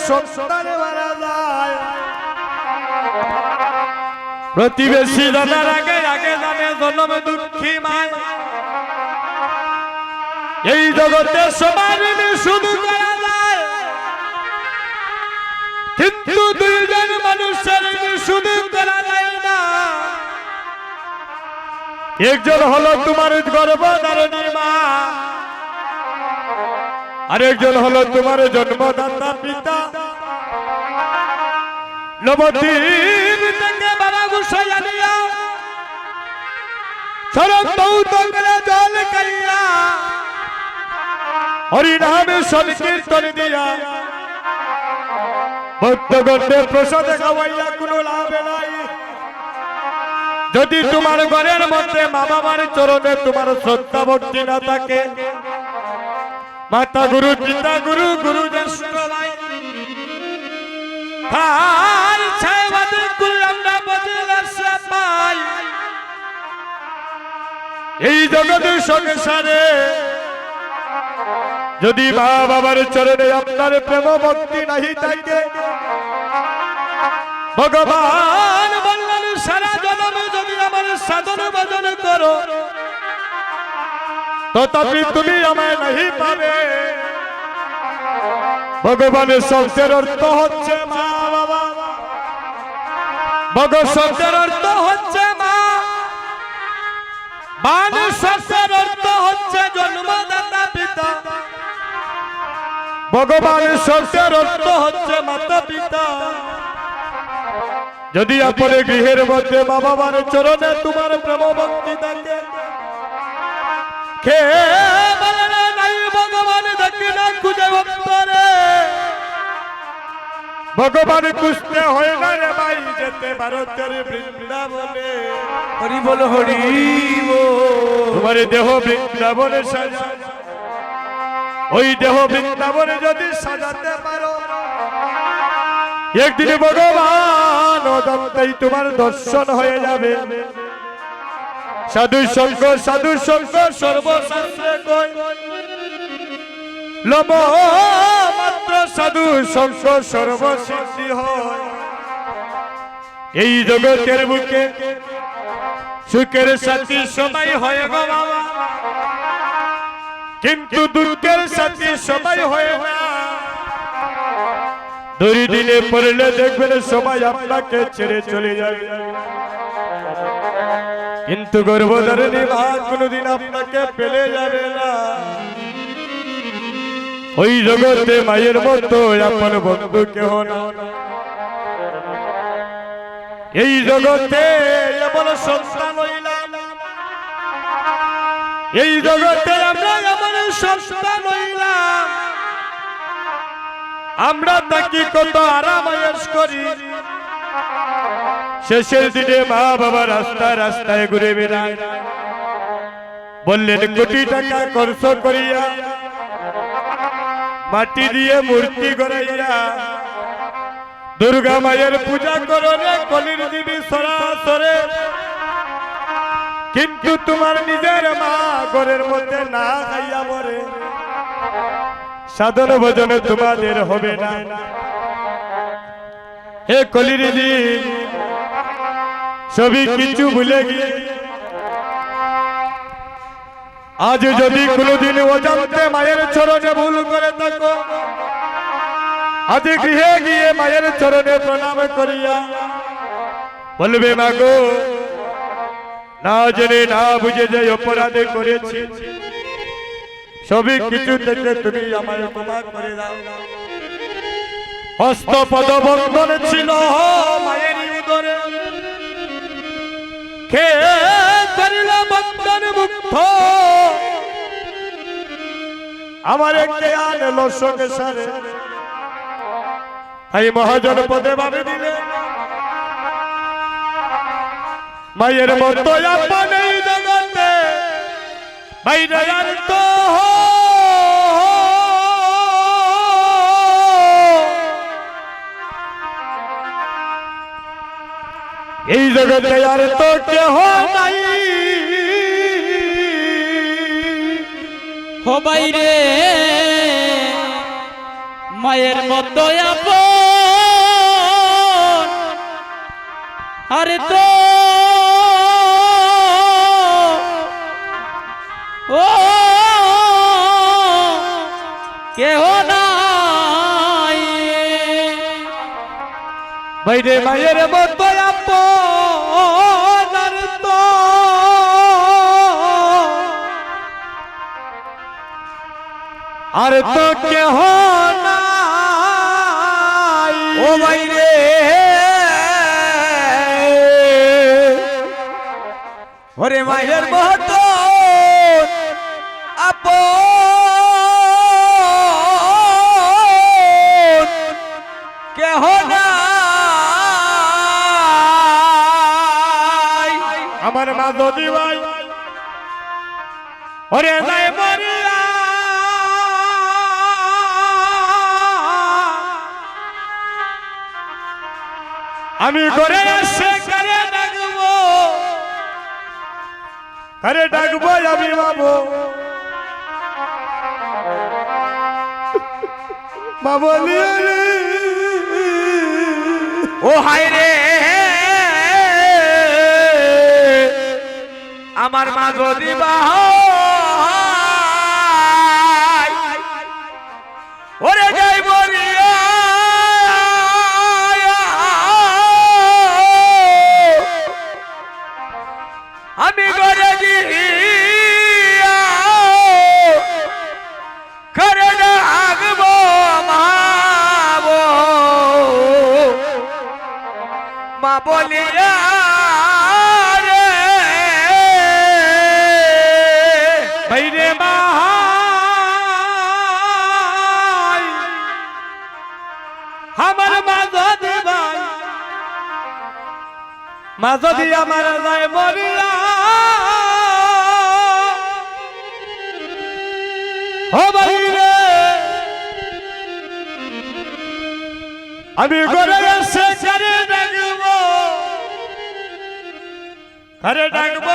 সন্তান মারা যায়, প্রতিবেশী জানার আগে আগে জানে জন্ম দুঃখী মায়। এই জগতে সবার শুধু করা যায়, কিন্তু দুইজন মানুষের শুধু করা যায় না। একজন হলো তোমার গর্ভধারিণী মা, আরেকজন হলো তোমার জন্মদাতা পিতা। নবদ্বীপ থেকে বাবা গুসাই আনিয়া শরৎ দৌত করে জল খাইয়া হরিনামে সংকীর্তন দিয়া ভক্তগণদের প্রসাদে খাওয়াইয়া কোনো লাভ নাই। যদি তোমার ঘরের মধ্যে মা বাবার চরণে তোমার শ্রদ্ধা ভক্তি না থাকে, মাতা গুরু পিতা গুরু গুরু জ্যেষ্ঠ ভাই ভাই ছায়াবাদী আমরা বদলার পাই। এই জগতের সংসারে যদি মা বাবার চরণে আপনার প্রেম ভক্তি নাহি থাকে, ভগবান বললেন সারা জন্মে যদি আমার সাধন ভজন করো, তথাপি তুমি আমায় নাহি পাবে। ভগবানের শব্দের অর্থ হচ্ছে মা বাবা, ভগবান শব্দের অর্থ হচ্ছে মা, বান শব্দের অর্থ হচ্ছে জন্মদাতা পিতা, ভগবানের শব্দের অর্থ হচ্ছে মাতা পিতা। যদি আপনার গৃহের মধ্যে মা বাবার চরণে তোমার প্রেম ভক্তি থাকে, ভগবান দেখি না খুঁজে ভক্তরে, ভগবান খুঁজতে হয় না রে ভাই, যেতে ভারতের বৃন্দাবনে। হরি বল হরি তোমার দেহ বৃন্দাবনে সাজা, ওই দেহ বৃন্দাবনে যদি সাজাতে পারো, একদিন ভগবান অদন্তেই তোমার দর্শন হয়ে যাবে। সাধু সঙ্গ সর্বশাস্ত্রে কয়, লব মাত্র সাধু সঙ্গ সর্বসিদ্ধি হয়। এই জগতের বুকে সুখের সাথী সবাই হয় গো বাবা, কিন্তু দুঃখের সাথী সবাই হয় না। দুর্দিনে পড়লে দেখবেন সবাই আপনাকে ছেড়ে চলে যাবে, কিন্তু গর্ভধারিণী মা কোনদিন আপনাকে পেলে যাবে না। ওই জগতে মায়ের মতো আপন বন্ধু কেহ না। এই জগতে এমন সন্তান হইলাম, এই জগতে আমরা এমন সন্তান হইলাম, আমরা তাকে কত আরাম আয়েশ করি, শেষের দিনে মা বাবা রাস্তায় রাস্তায় ঘুরে বেড়ায়। বললেন কোটি টাকা খরচ করিয়া মাটি দিয়ে মূর্তি গড়াইয়া দুর্গা মায়ের পূজা করো রে কলির দিবি সরাসরে, কিন্তু তোমার নিজের মা ঘরের মধ্যে না খাইয়া মরে, সাধন ভজনে তোমাদের হবে না। হে কলির দিন সবই কিছু ভুলে গিয়ে আজ যদি কোনদিন অজান্তে মায়ের চরণে ভুল করে থাকো, আজ গৃহে গিয়ে মায়ের চরণে প্রণাম করিয়া বলবে মা গো, না জেনে না বুঝে যে অপরাধ করেছি, সবই কিছু থেকে তুমি আমায় ক্ষমা করে দাও। হস্ত পদ বন্ধন ছিল মায়ের উদরে, কে করিল বন্ধন মুক্ত, আমার জ্ঞান এলো সংসারে, এই মহাজন পদে ভাবে দিলে মায়ের মতো আপন এই জগতে বাইরে আর তো এই জগতে আর তো কেহ নাই, হো বাইরে মায়ের মতো আপন আরে তো ও কেহ নাই বাইরে মায়ের মতো আপন আর তো আর তো কেহ নাই ও বাইরে ওরে মায়ের মতো আপন কেহ নাই আমার মা যদি ভাই ওরে নাই মরিয়া আমি করে এসে করে ডাকবো আমি বাবু বাবলি ও হায় রে আমার মা যদি ওরে যাই বলিয়া আমি করে গিয়া করে ডাকবো মাবো মা বলিয়া রে বাইরে মা আমার মা যদি ভাই মা যদি আমার যায় মরিয়া ও বাইরে আমি করে এসে করে ডাকবো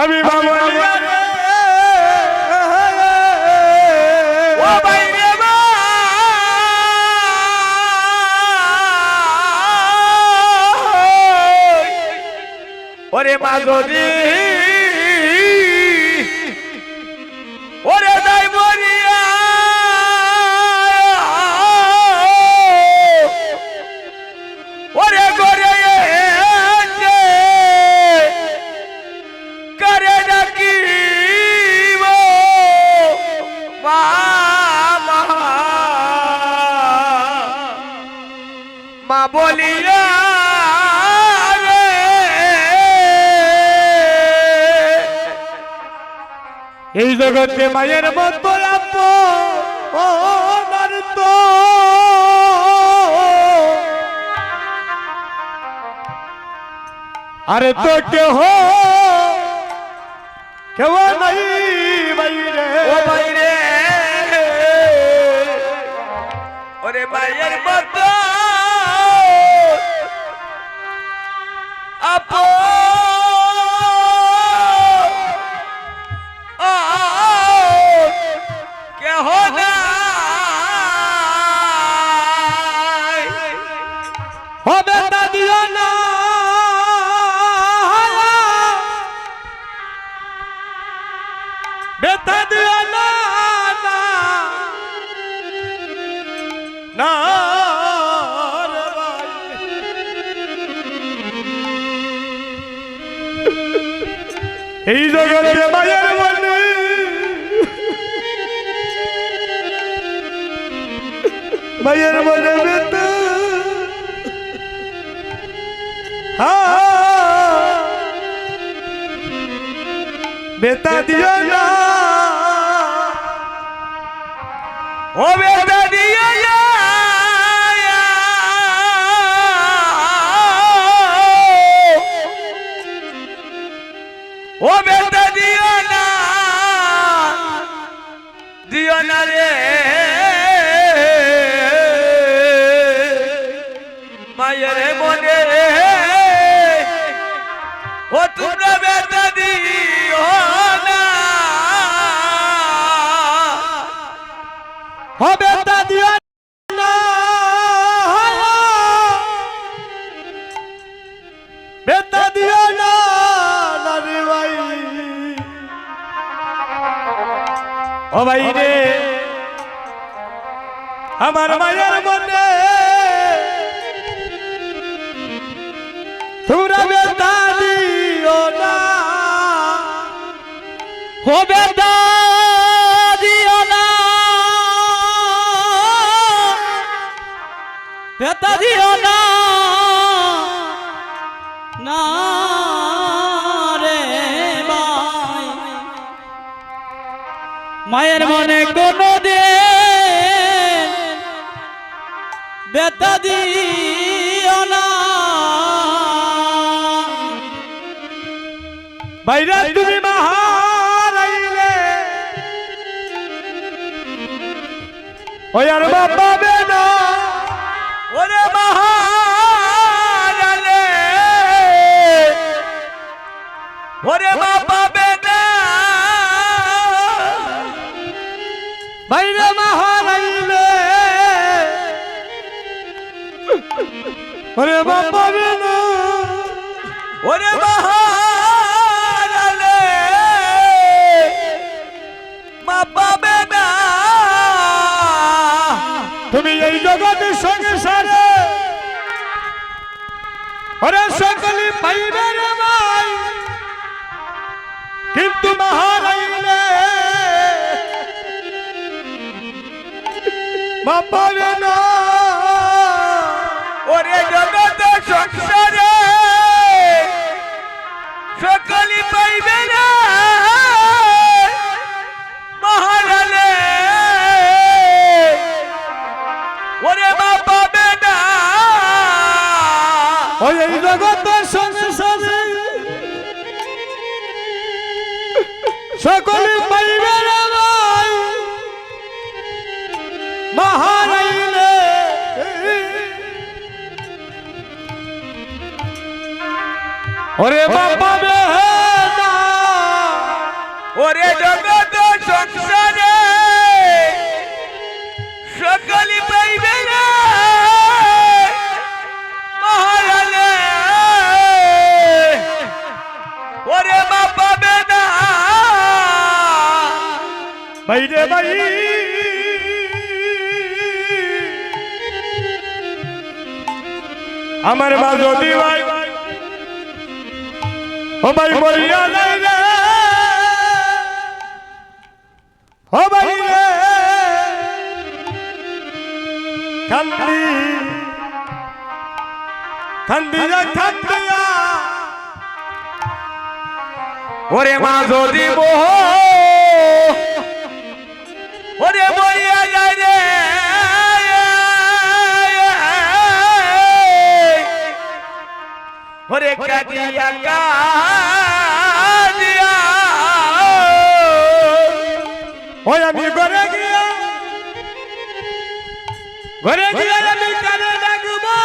আমি বাবু আমি বাবু ও বাইরে মা ওরে মা যদি ওরে যাই মরিয়া ওরে করে করে ডাকি মা বলিয়া এই জগতে মায়ের মতো আপন তো আরে তো কেহ কেউ নাই বাইরে ও বাইরে ওরে মায়ের মতো কেহ নাই হবে তা দিও না বেতা দিও না না রে ভাই এই জগতে মায়ের বলে মায়ের বলে বেতা বেতা দিও না ও বেটা দিয়া ও বেটা দিও না রে মায়ের মনে ও তোমরা বেটা দিও হবে তা দিও না বেতা দিও না নারী ভাই ও ভাই রে আমার মায়ের মনে তোমরা বেতা দিও না হবে দিও না বেতা দিও না না রে ভাই মায়ের মনে কোনো দিন বেতা দিও না বাইরা তুমি মাহারাইলে ওই আর বাবা বেনা ওরে মহারালে ওরে বাবা বেটা বাইরা মাহারাইলে ওরে বাবা বেনা ওরে মহারালে বাবা বেটা তুমি এই জগতের সংসারে ওরে সকলে পাইবে রে ভাই কিন্তু মাহারাইলে বাবা বেনা ওরে জগত সংসারে সকলি পাইবে না মহারালে ওরে বাবা বেটা ওই এই জগতের সংসারে সকলে পাইবে রে ভাই মাহারাইলে ওরে বাবা বেনা ওরে জগত সংসারে সকলি পাইবে না মহারালে ওরে বাবা বেটা বাইরে ভাই আমার মা যদি ভাই ও ভাই মরিয়া যায় রে ও ভাই রে কান্দি কান্দিয়া কান্দিয়া ওরে মা যদি মোহ ওরে মরিয়া যায় রে ওরে কাদিয়া কাদিয়া ওই আমি ঘরে গিয়া আমি কানে ডাকবো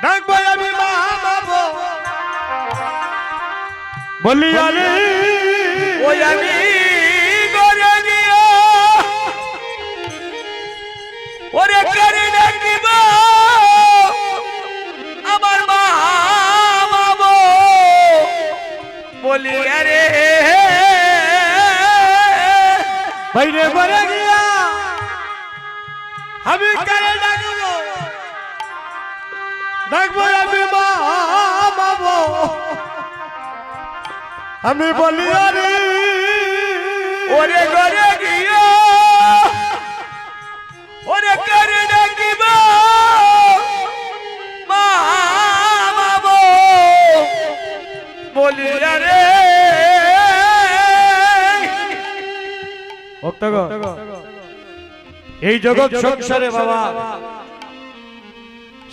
ডাকবো আমি মা বাবু বলি আরে ওই আমি ঘরে গিয়া ওরে কানে ডাকিব আমার মা বাবু বলি আরে বাইরে ঘরে গিয়া আমি কানে ডাকবো ডাকবো আমি মা বাবু আমি বলি আরে ওরে ঘরে গিয়া ওরে কানে ডাকিব মা বাবু বলি আরে এই জগৎ সংসারে বাবা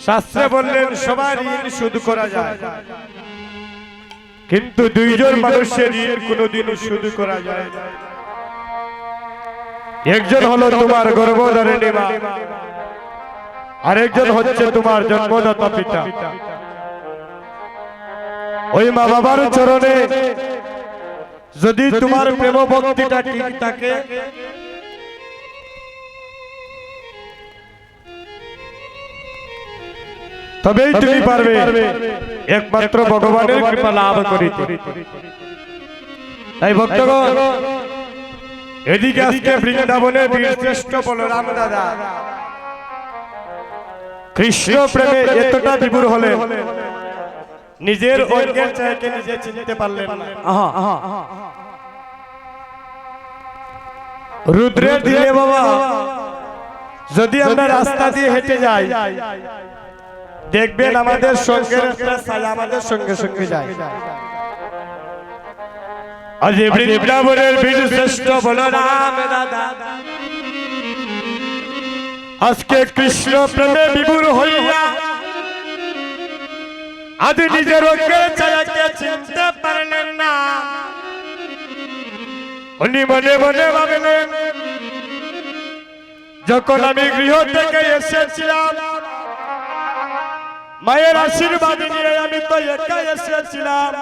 শাস্ত্রে বললেন সবার ঋণ শোধ করা যায় কিন্তু দুইজন মানুষের ঋণ কোনোদিন শোধ করা যায় না। একজন হলো তোমার গর্ভধারিণী মা আরেকজন হচ্ছে তোমার জন্মদাতা পিতা। ওই মা বাবার চরণে যদি তোমার প্রেম ভক্তিটা ঠিক থাকে তবেই তুমি পারবে একমাত্র ভগবানের কৃপা লাভ করিতে। তাই ভক্তগণ, এদিকে আজকে বৃন্দাবনের বীরশ্রেষ্ঠ বলরাম দাদা কৃষ্ণ প্রেমে এতটা বিভোর হলে নিজের অঙ্গের ছায়াকে নিজে চিনতে পারলেন না। রুদ্রের দিলে বাবা যদি আমরা রাস্তা দিয়ে হেঁটে যাই, দেখবেন আমাদের সঙ্গে ছায়া আমাদের সঙ্গে সঙ্গে যায়। আজ বৃন্দাবনের বীরশ্রেষ্ঠ বলরাম দাদা আজকে কৃষ্ণ প্রেমে বিভোর হইয়া আজ নিজের অঙ্গের ছায়াকে চিনতে পারলেন না। উনি মনে মনে ভাবলেন, যখন আমি গৃহ থেকে এসেছিলাম মায়ের আশীর্বাদ নিয়ে, আমি তো একা এসেছিলাম,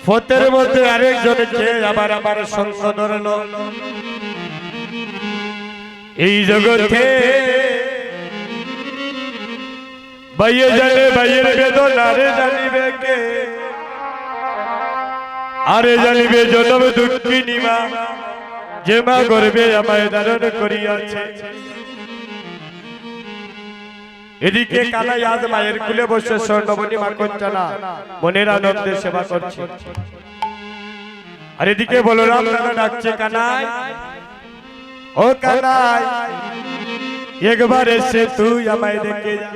পথের মধ্যে আরেকজনকে আবার আমার সঙ্গ ধরল। এই জগতে বাইয়ে জানে বাইয়ের বেদনা রে জানিবে কে, আরে জানিবে জনম দুঃখিনী মা, যে মা গর্বে আমায় ধারণ করিয়াছে। এদিকে কানাই আজ মায়ের কুলে বসে স্বর্ণমণি মাখন চানা মনের আনন্দে সেবা করছে, আর এদিকে বলরাম দাদা ডাকছে, কানাই ও কানাই একবার এসে তুই আমায় দেখে যা।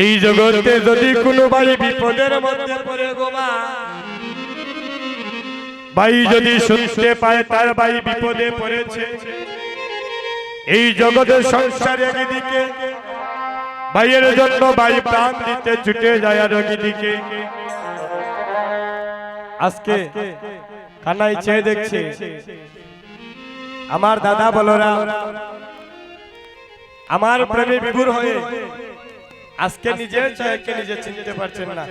এই জগতে যদি কোনো ভাই বিপদের মধ্যে পড়ে গো মা, ভাই যদি শুনতে পায় তার ভাই বিপদে পড়েছে, এই জগতের সংসারে একদিকে ভাইয়ের জন্য ভাই প্রাণ দিতে ছুটে যায়, আর একদিকে আজকে কানাই চেয়ে দেখছে আমার দাদা বলরাম আমার প্রেমে বিভোর হয়ে আজকে নিজের ছায়াকে নিজে চিনতে পারছেন না,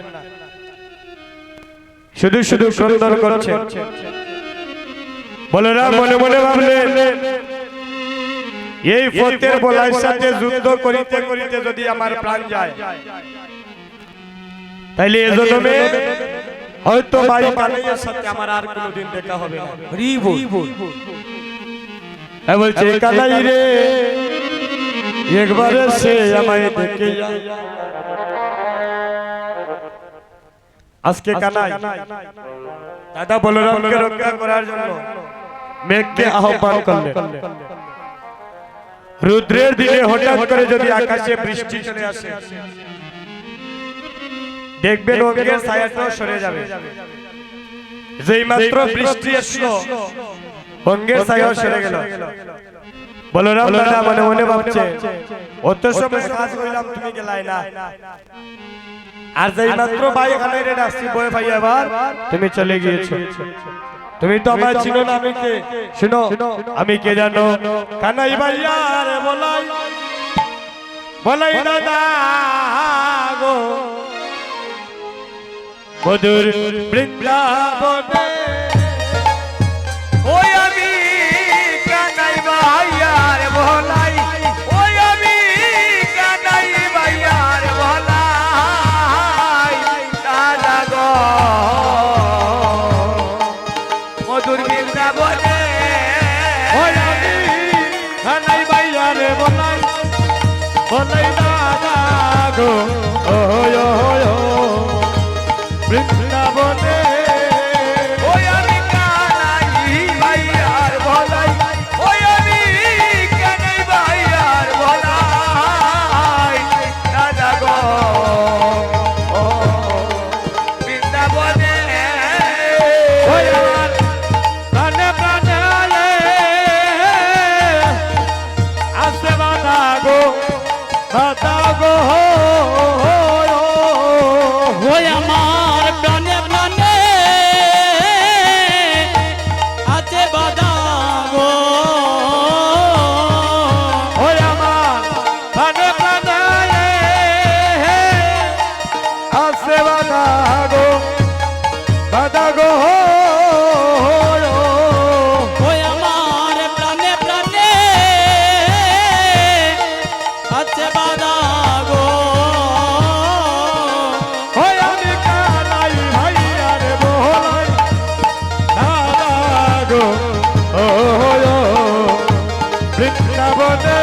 শুধু শুধু সুন্দর করছেন। বলরাম মনে মনে ভাবলেন, এই পথের বলার সাথে যুদ্ধ করিতে করিতে যদি আমার প্রাণ যায়, তাইলে এই জন্মে হয়তো ভাই কানাইয়ের সাথে আমার আর কোনোদিন দেখা হবে না। বলছে, কানাই রে একবার সে আমায় দেখে যা। আজকে কানাই দাদা বলরামকে রক্ষা করার জন্য মেঘকে আহ্বান করলেন। রুদ্রের দিনে হঠাৎ করে যদি আকাশে বৃষ্টি চলে আসে, দেখবেন অঙ্গের ছায়াটাও সরে যাবে। যেই মাত্র বৃষ্টি আসলো অঙ্গের ছায়াও সরে গেল। বলরাম দাদা মনে মনে ভাবছে, অত সময় কাজ কইলাম তুমি গেলাই না, আর যেই মাত্র ভাই কানাই রে ডাকছি, বয় ভাই এবার তুমি চলে গিয়েছো, তুমি তো আমায় চিনো না, আমি কে? শুনো, আমি কে জানো? কানাই ভাইয়া রে বলাই বলাই দাদা গো, মধুর বৃন্দাবনে ওই আমি কানাই ভাইয়ার ভোলাই, ওই আমি কানাই ভাইয়ার ভোলাই, দাদা গো মধুর বৃন্দাবনে, ওই আমি কানাই ভাইয়া রে বলাই বলাই দাদা গো, ও বৃন্দাবনে ওই আমি কানাই ভাইয়ার ভোলাই, ওই আমি কানাই ভাইয়ার ভোলাই, দাদা গো বৃন্দাবনে, ওই আমার প্রাণে প্রাণে আসে বাধা গো, বাধা গো, ওই আমার প্রাণে প্রাণে আছে বাধা গো, ওই আমার প্রাণে প্রাণে আসে বাধা গো, বাধা গো, ওই আমার প্রাণে প্রাণে আছে বাধা গো ওই আমি কানাই ভাইয়ার বলাই দাদা গো ও বৃন্দাবনে